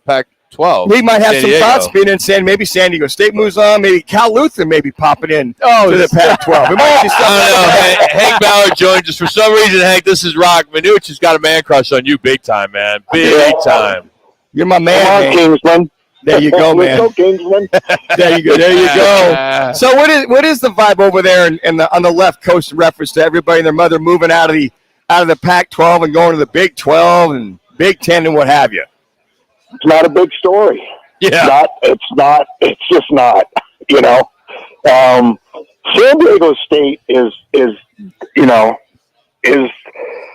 Pac-12. He might have San some Diego. thoughts being in saying maybe San Diego State moves on, maybe Cal Lutheran maybe popping in to the Pac-12. We might see I don't know. Hank Bauer joined us for some reason. Hank, this is Rock. Minucci's got a man crush on you big time, man. Big time. You're my man. Come on, Kingsman. There you go, man. Let's go, Kingsman. There you go. There you go. So what is the vibe over there on the left coast in reference to everybody and their mother moving out of the Pac-12 and going to the Big 12 and Big 10 and what have you? It's not a big story. Yeah. It's just not, you know. San Diego State is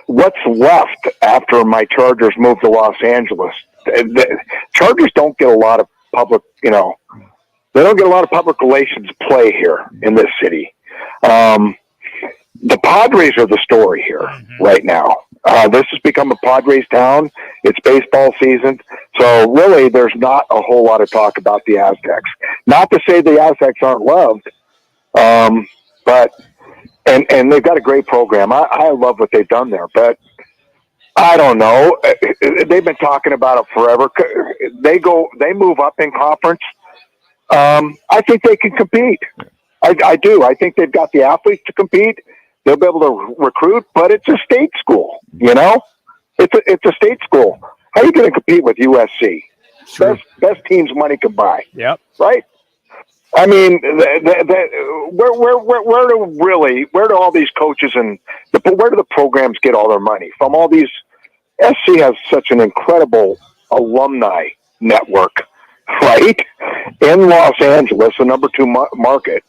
what's left after my Chargers moved to Los Angeles. The Chargers don't get a lot of public, they don't get a lot of public relations play here in this city. The Padres are the story here right now. This has become a Padres town. It's baseball season. So really there's not a whole lot of talk about the Aztecs. Not to say the Aztecs aren't loved, but and they've got a great program. I love what they've done there, but I don't know. They've been talking about it forever. They move up in conference. I think they can compete. I do. I think they've got the athletes to compete. They'll be able to recruit, but it's a state school, It's a state school. How are you going to compete with USC? Best teams money can buy. Yep. Right? I mean, where do all these coaches where do the programs get all their money from? All these SC has such an incredible alumni network, right? In Los Angeles, the number 2 market,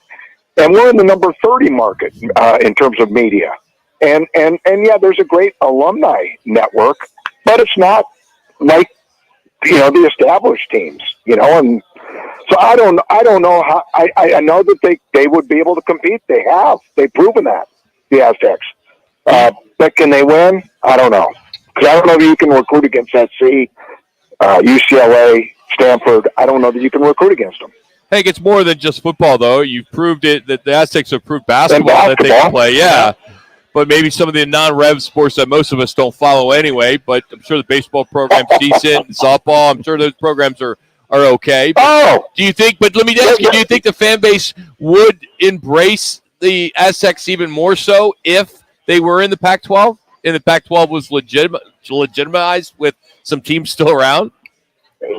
and we're in the number 30 market in terms of media. And yeah, there's a great alumni network, but it's not like the established teams, and. So I don't know how. I know that they would be able to compete. They've proven that, the Aztecs. But can they win? I don't know, because I don't know if you can recruit against SC, UCLA, Stanford. I don't know that you can recruit against them. Hey, it's more than just football, though. You've proved it that the Aztecs have proved basketball that they can play. Yeah. But maybe some of the non-rev sports that most of us don't follow anyway. But I'm sure the baseball program's decent, and softball. I'm sure those programs are okay. Do you think? But let me ask you: do you think the fan base would embrace the Aztecs even more so if they were in the Pac-12? And the Pac-12 was legitimized with some teams still around. This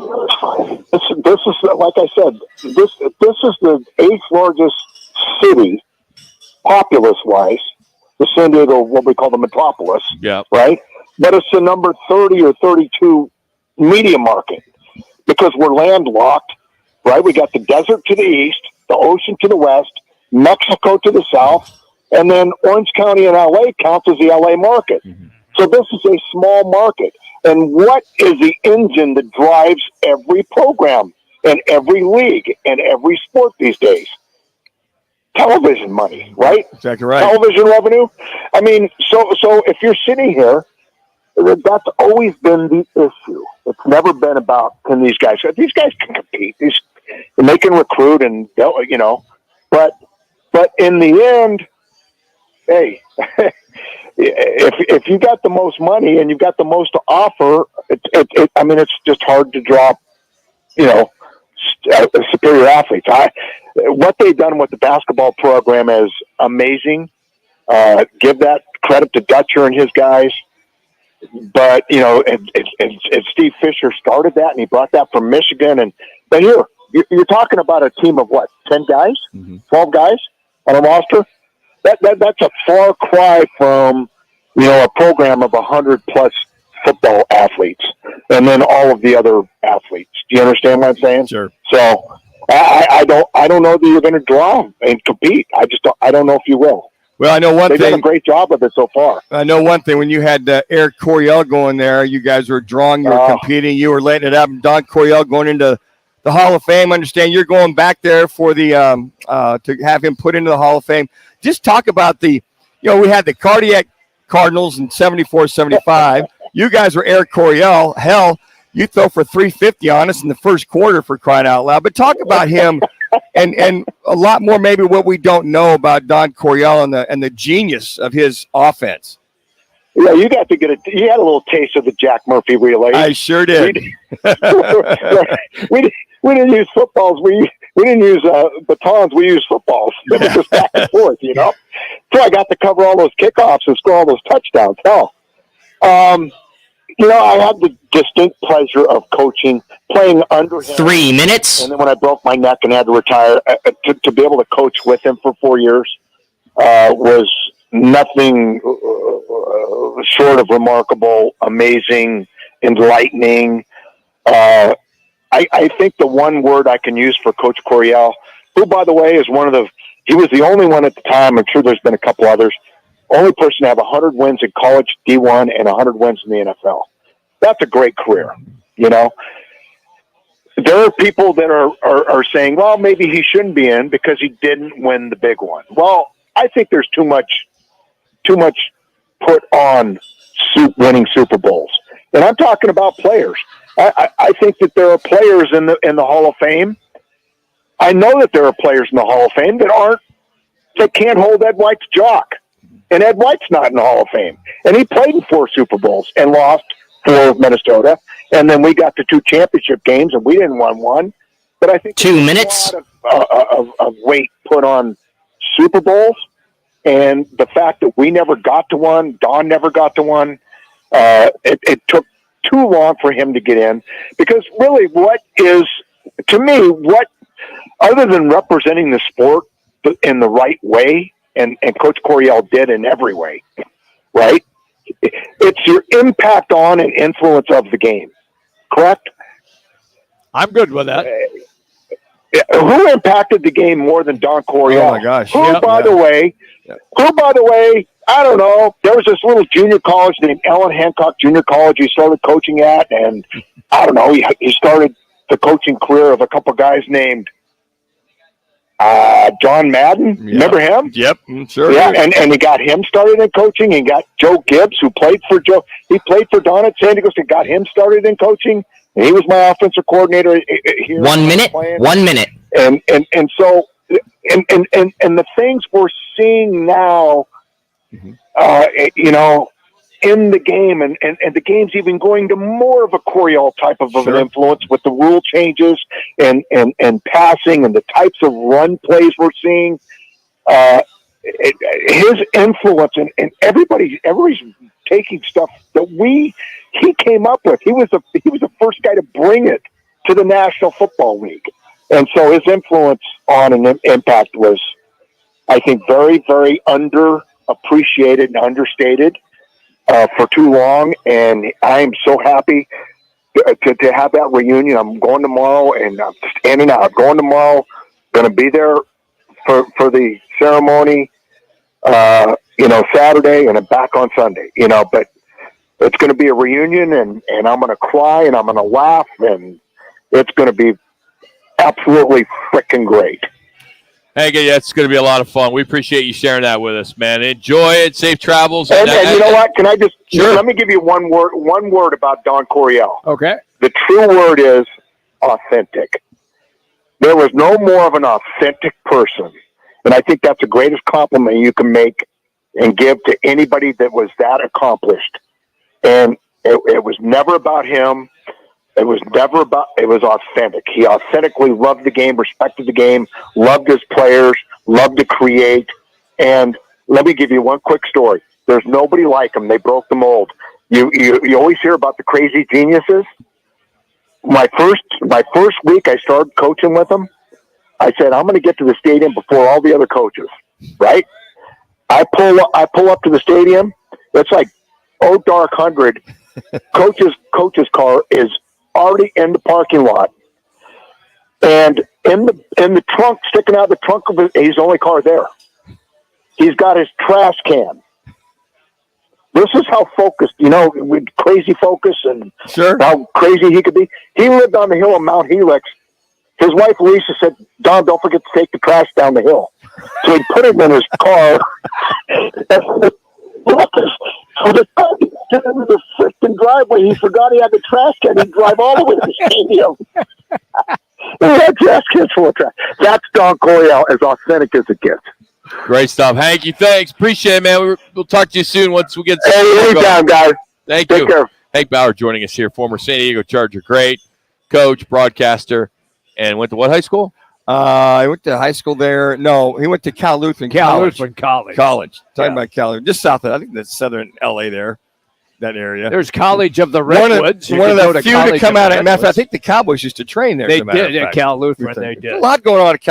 is like I said. This is the 8th largest city, populace-wise. The San Diego, what we call the metropolis. Yeah. Right. But it's the number 30 or 32 media market. Because we're landlocked, right? We got the desert to the east, the ocean to the west, Mexico to the south, and then Orange County and LA counts as the LA market. Mm-hmm. So this is a small market. And what is the engine that drives every program and every league and every sport these days? Television money, right? Exactly right. Television revenue. I mean, so if you're sitting here, that's always been the issue. It's never been about these guys can compete. And they can recruit and but in the end, hey, if you got the most money and you've got the most to offer, it's just hard to draw, superior athletes. What they've done with the basketball program is amazing. Give that credit to Dutcher and his guys. But, and Steve Fisher started that, and he brought that from Michigan. But here, you're talking about a team of what, 10 guys, 12 guys on a roster? That's a far cry from, a program of 100-plus football athletes, and then all of the other athletes. Do you understand what I'm saying? Sure. So I don't know that you're going to draw and compete. I don't know if you will. Well, I know one thing. They've done a great job of it so far. I know one thing. When you had Eric Coryell going there, you guys were drawing, you were competing, you were letting it up. And Don Coryell going into the Hall of Fame. I understand you're going back there for the to have him put into the Hall of Fame. Just talk about we had the Cardiac Cardinals in 74-75. You guys were Eric Coryell. Hell, you throw for 350 on us in the first quarter, for crying out loud. But talk about him. And a lot more maybe what we don't know about Don Coryell and the genius of his offense. Yeah, you got to you had a little taste of the Jack Murphy relay. I sure did. We didn't use footballs. We didn't use batons. We used footballs. It was just back and forth, you know. So I got to cover all those kickoffs and score all those touchdowns. Hell, you know, I had the distinct pleasure of coaching, playing under him. 3 minutes. And then when I broke my neck and had to retire, to be able to coach with him for 4 years was nothing short of remarkable, amazing, enlightening. I think the one word I can use for Coach Coryell, who, by the way, is he was the only one at the time, I'm sure there's been a couple others, only person to have 100 wins in college D1 and 100 wins in the NFL. That's a great career, you know. There are people that are saying, well, maybe he shouldn't be in because he didn't win the big one. Well, I think there's too much put on winning Super Bowls. And I'm talking about players. I think that there are players in the Hall of Fame. I know that there are players in the Hall of Fame that can't hold Ed White's jock. And Ed White's not in the Hall of Fame. And he played in 4 Super Bowls and lost 4 with Minnesota. And then we got to 2 championship games and we didn't win one. But I think 2 minutes a lot of weight put on Super Bowls. And the fact that we never got to one, Don never got to one, it took too long for him to get in. Because really to me, other than representing the sport in the right way, and Coach Coryell did in every way, right? It's your impact on and influence of the game, correct? I'm good with that. Who impacted the game more than Don Coryell? Oh my gosh! Who, by the way, I don't know. There was this little junior college named Ellen Hancock Junior College he started coaching at, and I don't know. He started the coaching career of a couple guys named John Madden. Yeah. Remember him? Yep, sure. Yeah, and he got him started in coaching. He got Joe Gibbs, who played for Joe. He played for Don at San Diego State. Got him started in coaching. And he was my offensive coordinator here. 1 minute. 1 minute. And so the things we're seeing now, you know, in the game, and the game's even going to more of a Coryell type of an influence with the rule changes and passing and the types of run plays we're seeing. His influence and everybody's taking stuff that he came up with. He was the first guy to bring it to the National Football League, and so his influence on and impact was, I think, very, very underappreciated and understated for too long. And I am so happy to have that reunion. I'm going tomorrow, and I'm just in and out. Going tomorrow, going to be there for the ceremony. You know, Saturday, and I'm back on Sunday. You know, but it's going to be a reunion, and I'm going to cry and I'm going to laugh, and it's going to be absolutely freaking great. Hey, yeah, it's going to be a lot of fun. We appreciate you sharing that with us, man. Enjoy it. Safe travels. And you know what? Can I just let me give you one word about Don Coryell. Okay. The true word is authentic. There was no more of an authentic person, and I think that's the greatest compliment you can make and give to anybody that was that accomplished. And it was never about him. It was authentic. He authentically loved the game, respected the game, loved his players, loved to create. And let me give you one quick story. There's nobody like him. They broke the mold. You always hear about the crazy geniuses. My first week I started coaching with him, I said, I'm going to get to the stadium before all the other coaches, right? I pull up to the stadium. It's like, dark 100. Coach's car is already in the parking lot, and in the trunk, sticking out of the trunk of his the only car there. He's got his trash can. This is how focused, you know, with crazy focus and how crazy he could be. He lived on the hill of Mount Helix. His wife Lisa said, "Don, don't forget to take the trash down the hill." So he put it in his car. So the freaking driveway, he forgot he had the trash can. He'd drive all the way to the stadium. He had trash cans full of trash. That's Don Coryell, as authentic as it gets. Great stuff. Hanky, thanks. Appreciate it, man. We'll talk to you soon once we get Anytime, guys. Thank Take you. care. Hank Bauer joining us here, former San Diego Charger great, coach, broadcaster, and went to what high school? I went to high school there. No, he went to Cal Lutheran College. College. Talking about Cal, just south of, I think that's southern LA there, that area. There's College of the One Redwoods. of the few to come out of, matter of fact, I think the Cowboys used to train there. They as a matter did of at fact. Cal Lutheran. They did. A lot going on at Cal.